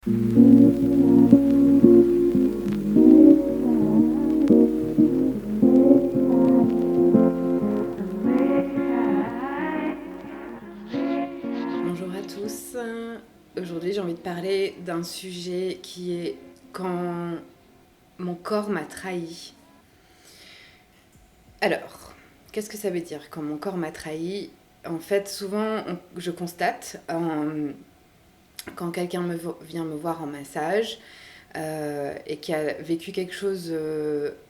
Bonjour à tous. Aujourd'hui, j'ai envie de parler d'un sujet qui est quand mon corps m'a trahi. Alors, qu'est-ce que ça veut dire quand mon corps m'a trahi? En fait, souvent, je constate quand quelqu'un vient me voir en massage et qui a vécu quelque chose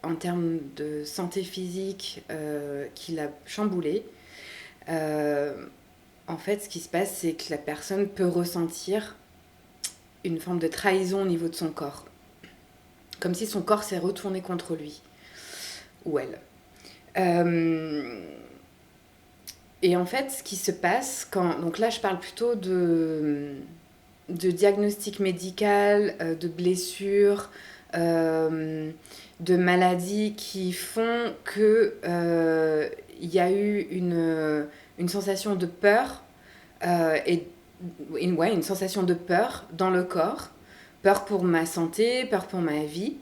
en termes de santé physique qui l'a chamboulé. euh, En fait, ce qui se passe, c'est que la personne peut ressentir une forme de trahison au niveau de son corps. Comme si son corps s'est retourné contre lui ou elle. Euh, et en fait, ce qui se passe quand... Donc là, je parle plutôt de diagnostic médical, de blessures, de maladies qui font que y a eu une sensation de peur une sensation de peur dans le corps. Peur pour ma santé, peur pour ma vie.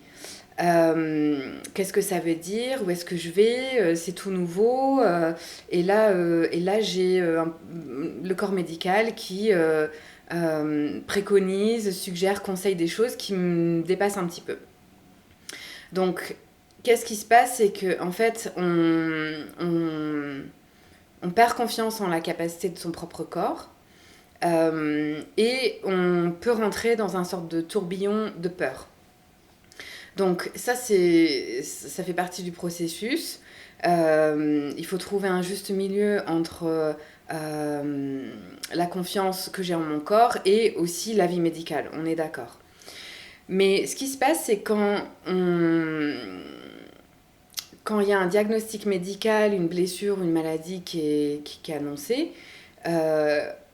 Qu'est-ce que ça veut dire? Où est-ce que je vais? C'est tout nouveau. Et là j'ai le corps médical qui préconise, suggère, conseille des choses qui me dépassent un petit peu. Donc, qu'est-ce qui se passe? C'est que en fait, on perd confiance en la capacité de son propre corps. Et on peut rentrer dans un sorte de tourbillon de peur. Donc ça fait partie du processus. Il faut trouver un juste milieu entre la confiance que j'ai en mon corps et aussi la vie médicale, on est d'accord. Mais ce qui se passe, c'est quand il y a un diagnostic médical, une blessure, une maladie qui est annoncée,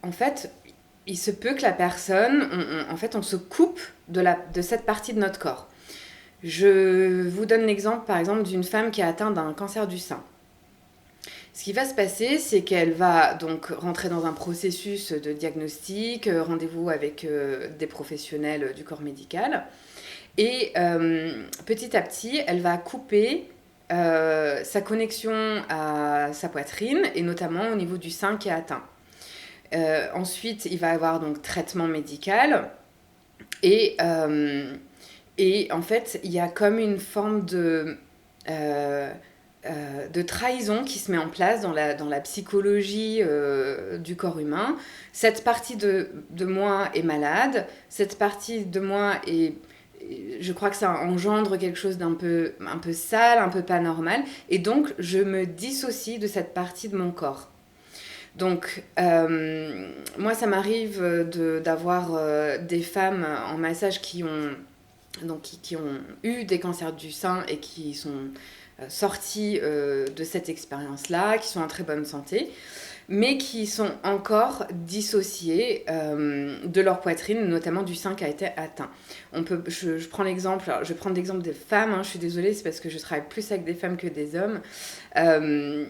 en fait, il se peut que la personne, en fait, on se coupe de cette partie de notre corps. Je vous donne l'exemple, par exemple, d'une femme qui est atteinte d'un cancer du sein. Ce qui va se passer, c'est qu'elle va donc rentrer dans un processus de diagnostic, rendez-vous avec des professionnels du corps médical. Et petit à petit, elle va couper sa connexion à sa poitrine, et notamment au niveau du sein qui est atteint. Ensuite, il va y avoir donc traitement médical. Et, euh, et en fait, il y a comme une forme de trahison qui se met en place dans la psychologie du corps humain. Cette partie de moi est malade, cette partie de moi est... Je crois que ça engendre quelque chose un peu sale, un peu pas normal. Et donc, je me dissocie de cette partie de mon corps. Donc, moi, ça m'arrive d'avoir des femmes en massage qui ont eu des cancers du sein et qui sont sorties de cette expérience-là, qui sont en très bonne santé, mais qui sont encore dissociées de leur poitrine, notamment du sein qui a été atteint. Je prends l'exemple, je vais prendre l'exemple des femmes, hein, je suis désolée, c'est parce que je travaille plus avec des femmes que des hommes. Euh,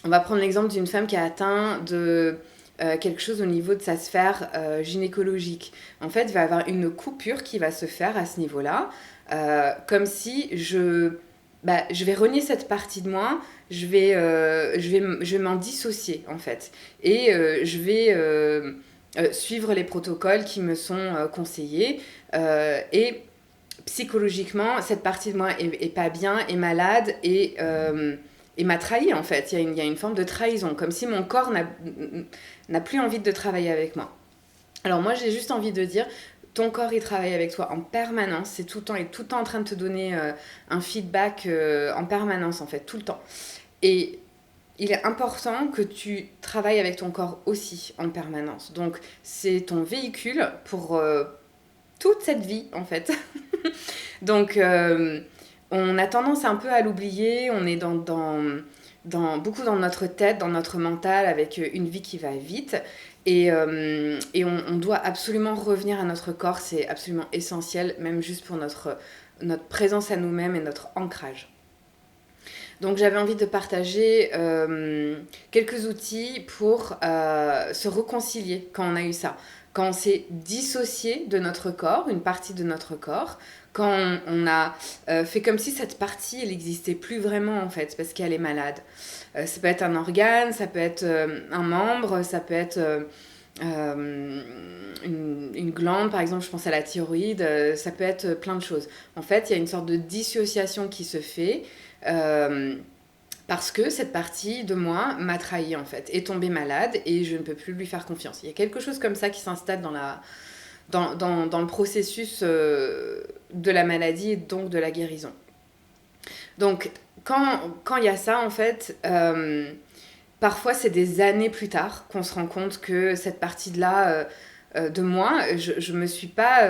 on va prendre l'exemple d'une femme qui a atteint de quelque chose au niveau de sa sphère gynécologique. En fait, il va y avoir une coupure qui va se faire à ce niveau-là, comme si je vais renier cette partie de moi, je vais m'en dissocier en fait, et je vais suivre les protocoles qui me sont conseillés, et psychologiquement, cette partie de moi est pas bien, est malade et m'a trahi en fait. Il y a une forme de trahison, comme si mon corps n'a plus envie de travailler avec moi. Alors moi, j'ai juste envie de dire, ton corps, il travaille avec toi en permanence, c'est tout le temps, il est tout le temps en train de te donner un feedback en permanence en fait, tout le temps. Et il est important que tu travailles avec ton corps aussi en permanence. Donc c'est ton véhicule pour toute cette vie en fait. Donc on a tendance un peu à l'oublier, on est beaucoup dans notre tête, dans notre mental, avec une vie qui va vite. Et on doit absolument revenir à notre corps, c'est absolument essentiel, même juste pour notre présence à nous-mêmes et notre ancrage. Donc j'avais envie de partager quelques outils pour se réconcilier quand on a eu ça. quand on s'est dissocié de notre corps, une partie de notre corps, quand on a fait comme si cette partie, elle n'existait plus vraiment en fait, parce qu'elle est malade. Ça peut être un organe, ça peut être un membre, ça peut être une glande, par exemple, je pense à la thyroïde, ça peut être plein de choses. En fait, il y a une sorte de dissociation qui se fait parce que cette partie de moi m'a trahi en fait, est tombée malade et je ne peux plus lui faire confiance. Il y a quelque chose comme ça qui s'installe dans le processus de la maladie et donc de la guérison. Donc, quand il y a ça, en fait, parfois c'est des années plus tard qu'on se rend compte que cette partie-là de moi, je me suis pas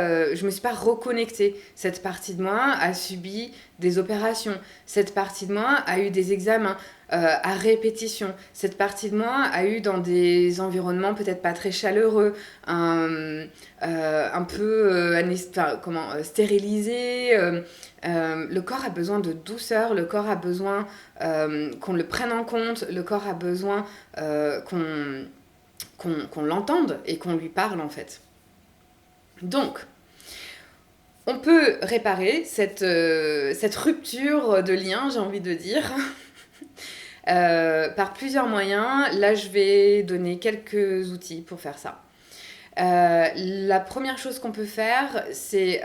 reconnectée. Cette partie de moi a subi des opérations. Cette partie de moi a eu des examens à répétition. Cette partie de moi a eu dans des environnements peut-être pas très chaleureux, un peu stérilisé. Le corps a besoin de douceur, le corps a besoin qu'on le prenne en compte, le corps a besoin qu'on l'entende et qu'on lui parle en fait. Donc, on peut réparer cette rupture de lien, j'ai envie de dire, par plusieurs moyens. Là, je vais donner quelques outils pour faire ça. La première chose qu'on peut faire, c'est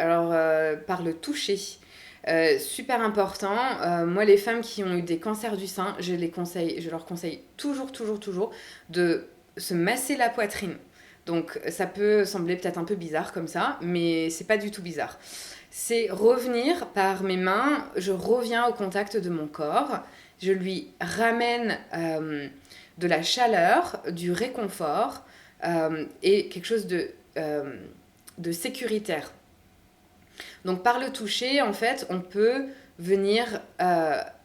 par le toucher. Super important. Moi, les femmes qui ont eu des cancers du sein, je leur conseille toujours de se masser la poitrine. Donc, ça peut sembler peut-être un peu bizarre comme ça, mais c'est pas du tout bizarre. C'est revenir par mes mains, je reviens au contact de mon corps, je lui ramène de la chaleur, du réconfort et quelque chose de sécuritaire. Donc par le toucher, en fait, on peut venir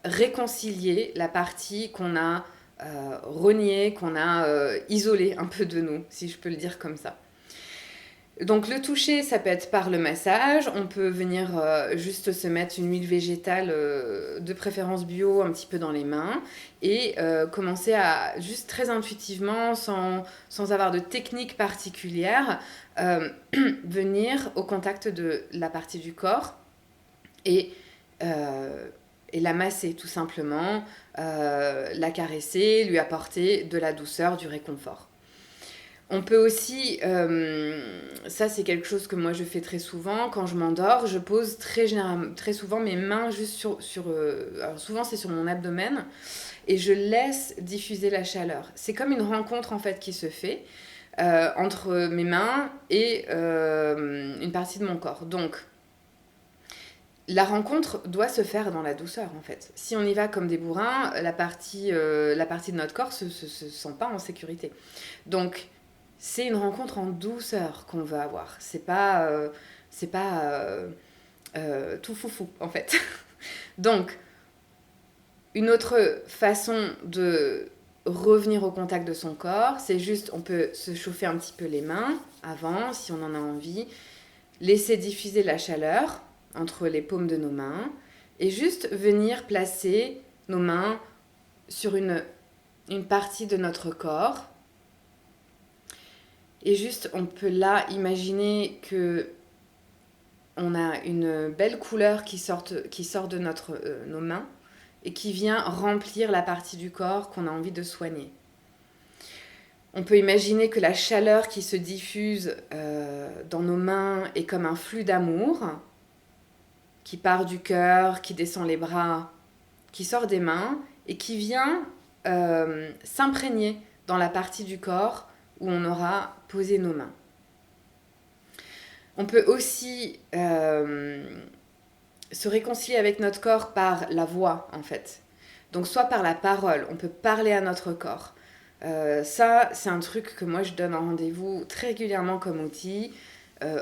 réconcilier la partie qu'on a reniée, qu'on a isolée un peu de nous, si je peux le dire comme ça. Donc le toucher, ça peut être par le massage. On peut venir juste se mettre une huile végétale, de préférence bio, un petit peu dans les mains et commencer à, juste très intuitivement, sans avoir de technique particulière, venir au contact de la partie du corps et la masser tout simplement, la caresser, lui apporter de la douceur, du réconfort. On peut aussi, ça c'est quelque chose que moi je fais très souvent, quand je m'endors, je pose très souvent mes mains juste alors souvent c'est sur mon abdomen, et je laisse diffuser la chaleur. C'est comme une rencontre en fait qui se fait entre mes mains et une partie de mon corps. Donc, la rencontre doit se faire dans la douceur en fait. Si on y va comme des bourrins, la partie de notre corps se sent pas en sécurité. Donc, c'est une rencontre en douceur qu'on veut avoir. C'est pas tout foufou en fait. Donc, une autre façon de revenir au contact de son corps, c'est juste, on peut se chauffer un petit peu les mains avant, si on en a envie, laisser diffuser la chaleur entre les paumes de nos mains et juste venir placer nos mains sur une partie de notre corps. Et juste, on peut là imaginer que on a une belle couleur qui sort de nos mains et qui vient remplir la partie du corps qu'on a envie de soigner. On peut imaginer que la chaleur qui se diffuse dans nos mains est comme un flux d'amour qui part du cœur, qui descend les bras, qui sort des mains et qui vient s'imprégner dans la partie du corps où on aura posé nos mains. On peut aussi se réconcilier avec notre corps par la voix, en fait. Donc, soit par la parole, on peut parler à notre corps. Ça, c'est un truc que moi, je donne en rendez-vous très régulièrement comme outil.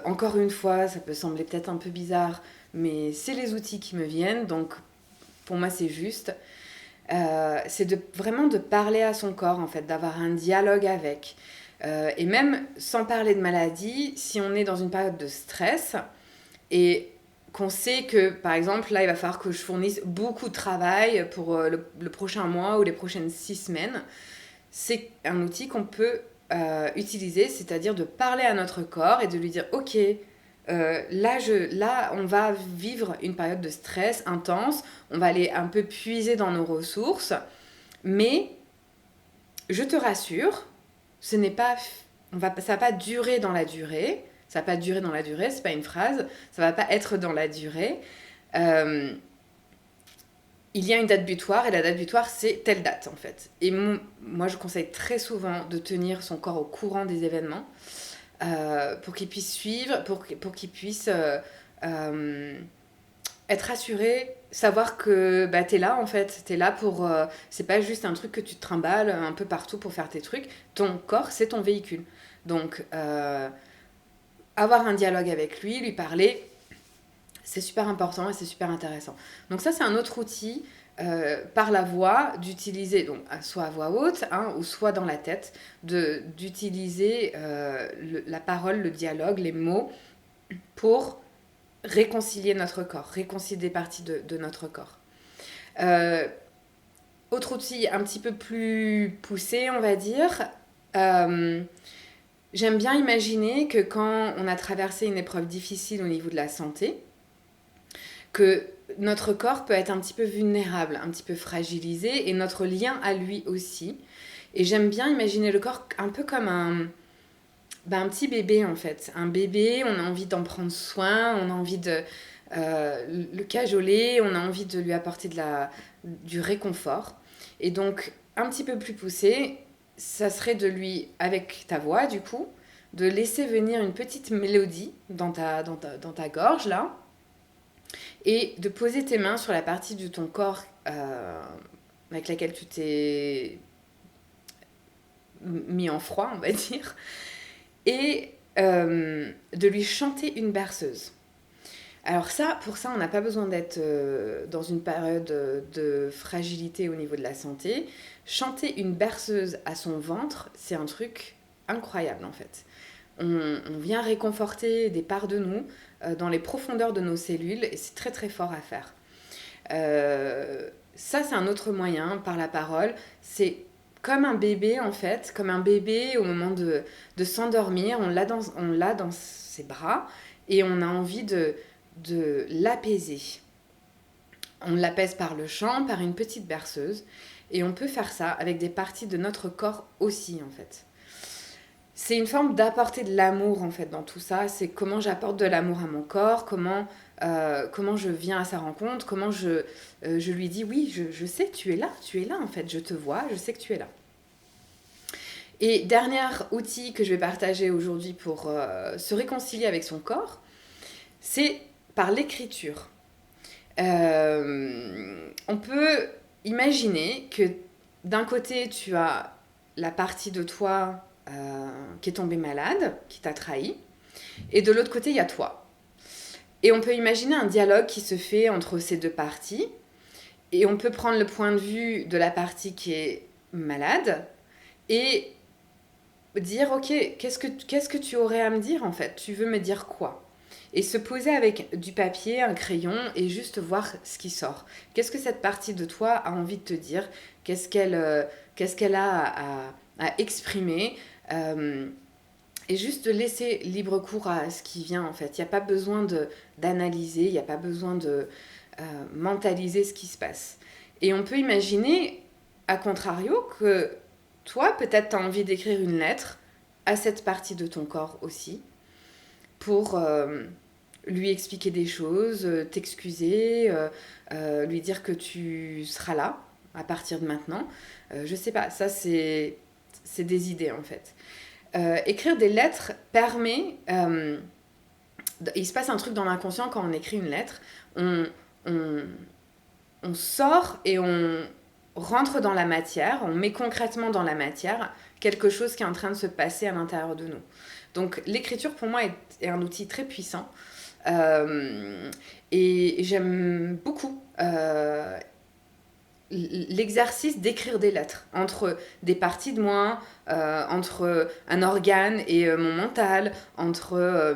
Encore une fois, ça peut sembler peut-être un peu bizarre, mais c'est les outils qui me viennent, donc pour moi, c'est juste. C'est vraiment de parler à son corps, en fait, d'avoir un dialogue avec. Et même sans parler de maladie, si on est dans une période de stress et qu'on sait que, par exemple, là, il va falloir que je fournisse beaucoup de travail pour le prochain mois ou les prochaines 6 semaines, c'est un outil qu'on peut utiliser, c'est-à-dire de parler à notre corps et de lui dire ok, là, on va vivre une période de stress intense, on va aller un peu puiser dans nos ressources, mais je te rassure, ce n'est pas, ça va pas durer dans la durée, ça va pas durer dans la durée, c'est pas une phrase, ça va pas être dans la durée. Euh, il y a une date butoir et la date butoir c'est telle date en fait. Et moi je conseille très souvent de tenir son corps au courant des événements pour qu'il puisse suivre, pour qu'il puisse être assuré, savoir que bah, t'es là en fait, t'es là pour... c'est pas juste un truc que tu te trimbales un peu partout pour faire tes trucs, ton corps c'est ton véhicule. Donc avoir un dialogue avec lui, lui parler, c'est super important et c'est super intéressant. Donc ça c'est un autre outil par la voix d'utiliser, donc soit à voix haute hein, ou soit dans la tête, d'utiliser la parole, le dialogue, les mots pour réconcilier notre corps, réconcilier des parties de notre corps. Autre outil un petit peu plus poussé, on va dire, j'aime bien imaginer que quand on a traversé une épreuve difficile au niveau de la santé, que notre corps peut être un petit peu vulnérable, un petit peu fragilisé, et notre lien à lui aussi. Et j'aime bien imaginer le corps un peu comme un petit bébé en fait. Un bébé, on a envie d'en prendre soin, on a envie de le cajoler, on a envie de lui apporter du réconfort. Et donc, un petit peu plus poussé, ça serait de lui, avec ta voix du coup, de laisser venir une petite mélodie dans ta gorge là, et de poser tes mains sur la partie de ton corps avec laquelle tu t'es mis en froid, on va dire, et de lui chanter une berceuse. Alors ça, pour ça, on n'a pas besoin d'être dans une période de fragilité au niveau de la santé. Chanter une berceuse à son ventre, c'est un truc incroyable en fait. On vient réconforter des parts de nous dans les profondeurs de nos cellules et c'est très très fort à faire. Ça, c'est un autre moyen par la parole. C'est comme un bébé en fait, comme un bébé au moment de s'endormir, on l'a dans ses bras et on a envie de l'apaiser. On l'apaise par le chant, par une petite berceuse et on peut faire ça avec des parties de notre corps aussi en fait. C'est une forme d'apporter de l'amour en fait dans tout ça. C'est comment j'apporte de l'amour à mon corps, comment je viens à sa rencontre, comment je lui dis oui, je sais que tu es là en fait, je te vois, je sais que tu es là. Et dernier outil que je vais partager aujourd'hui pour se réconcilier avec son corps, c'est par l'écriture. On peut imaginer que d'un côté tu as la partie de toi qui est tombée malade, qui t'a trahi, et de l'autre côté il y a toi. Et on peut imaginer un dialogue qui se fait entre ces deux parties, et on peut prendre le point de vue de la partie qui est malade, et dire ok, qu'est-ce que tu aurais à me dire en fait, tu veux me dire quoi? Et se poser avec du papier, un crayon et juste voir ce qui sort. Qu'est-ce que cette partie de toi a envie de te dire? Qu'est-ce qu'elle a à exprimer? Et juste laisser libre cours à ce qui vient en fait. Il n'y a pas besoin d'analyser, il n'y a pas besoin de mentaliser ce qui se passe. Et on peut imaginer, à contrario, que toi, peut-être tu as envie d'écrire une lettre à cette partie de ton corps aussi, pour lui expliquer des choses, t'excuser, lui dire que tu seras là à partir de maintenant. Je sais pas, ça c'est des idées en fait. Écrire des lettres permet... il se passe un truc dans l'inconscient quand on écrit une lettre. On sort et on rentre dans la matière, on met concrètement dans la matière quelque chose qui est en train de se passer à l'intérieur de nous. Donc l'écriture pour moi est un outil très puissant et j'aime beaucoup l'exercice d'écrire des lettres entre des parties de moi, entre un organe et mon mental, entre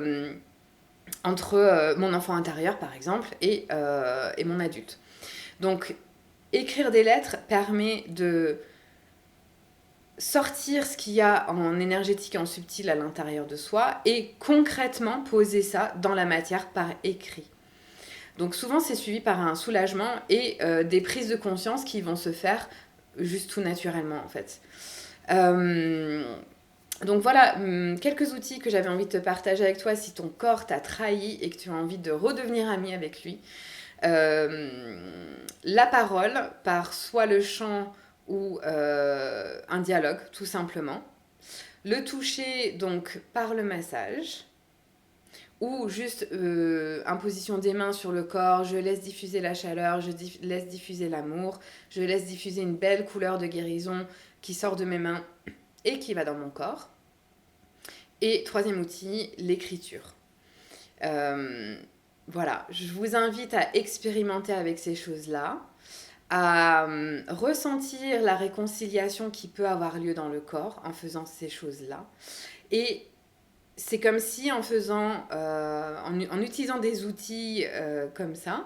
mon enfant intérieur par exemple et mon adulte. Donc écrire des lettres permet de sortir ce qu'il y a en énergétique et en subtil à l'intérieur de soi et concrètement poser ça dans la matière par écrit. Donc souvent c'est suivi par un soulagement et des prises de conscience qui vont se faire juste tout naturellement en fait. Donc voilà, quelques outils que j'avais envie de te partager avec toi si ton corps t'a trahi et que tu as envie de redevenir ami avec lui. La parole, par soit le chant ou un dialogue, tout simplement. Le toucher, donc, par le massage. Ou juste imposition des mains sur le corps, je laisse diffuser la chaleur, laisse diffuser l'amour, je laisse diffuser une belle couleur de guérison qui sort de mes mains et qui va dans mon corps. Et troisième outil, l'écriture. Voilà, je vous invite à expérimenter avec ces choses-là, à ressentir la réconciliation qui peut avoir lieu dans le corps en faisant ces choses-là. Et c'est comme si en en utilisant des outils comme ça,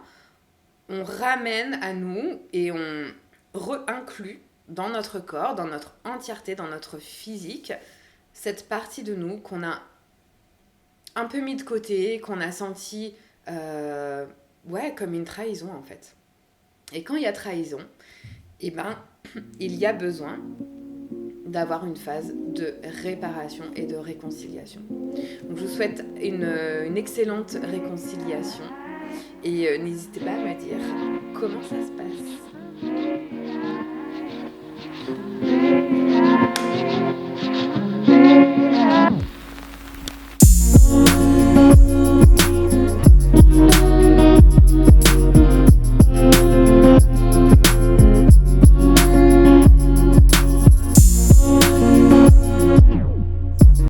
on ramène à nous et on réinclut dans notre corps, dans notre entièreté, dans notre physique, cette partie de nous qu'on a un peu mis de côté, qu'on a senti comme une trahison en fait. Et quand il y a trahison, eh ben, il y a besoin d'avoir une phase de réparation et de réconciliation. Donc je vous souhaite une excellente réconciliation et n'hésitez pas à me dire comment ça se passe.